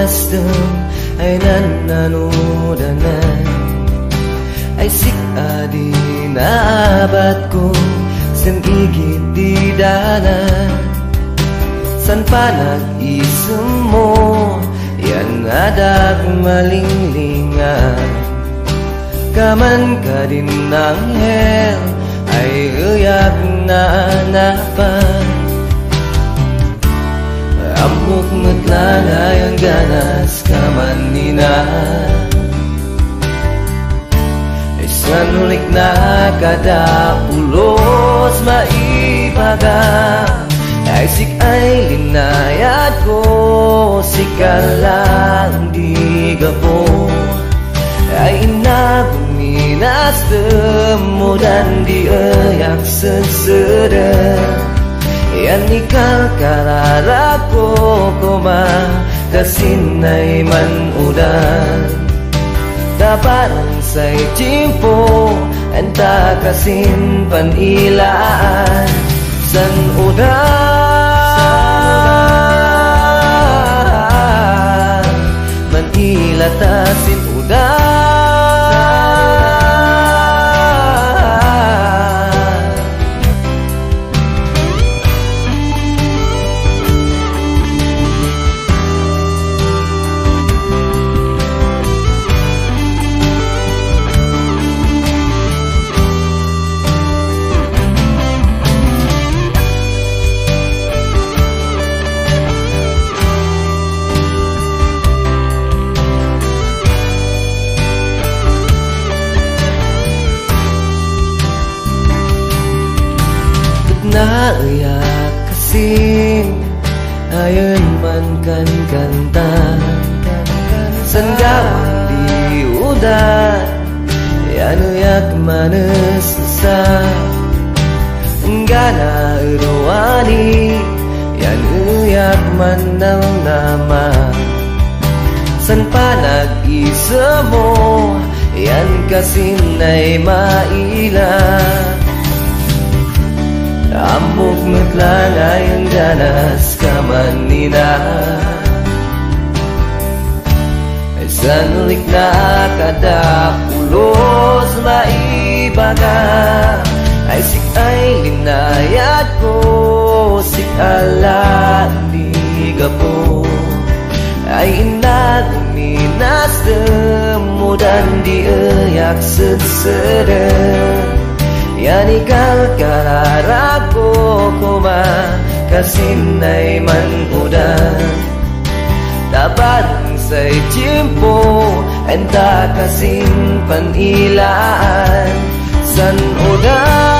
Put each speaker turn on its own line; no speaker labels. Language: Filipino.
nasdem ay nananudanan ay sikadi na abat ko sen igit di dalan san pa nag-isem mo yan adag malinglingan kaman ka din ng hell ay uyak na anapan amok matlanay ang ganas kaman nina sanulik na kada ulos maibaga ay sik ay linayat ko sikalang di gapo ay inaguminas temu dan diayak seseder yan ikal kararako koma kasinay man udan dabarang say timpo enta kasin panilaan san udan manila tasin udan naiyak kasin ayon man kan kanta sanggawan di udan yan uyak manes sa enggana irwani yan uyak mandaw nama san pa nag-isemo yan kasinay maila amok matlanay ang ganas kaman nina ay sanulik na kada ulos maibaga ay sik ay linayat ko sik ala di gapo ay inaguminas temu dan diayak seseder yan ikal kararako koma kasinay man udan tabarang say timpo enta kasin panilaan san udan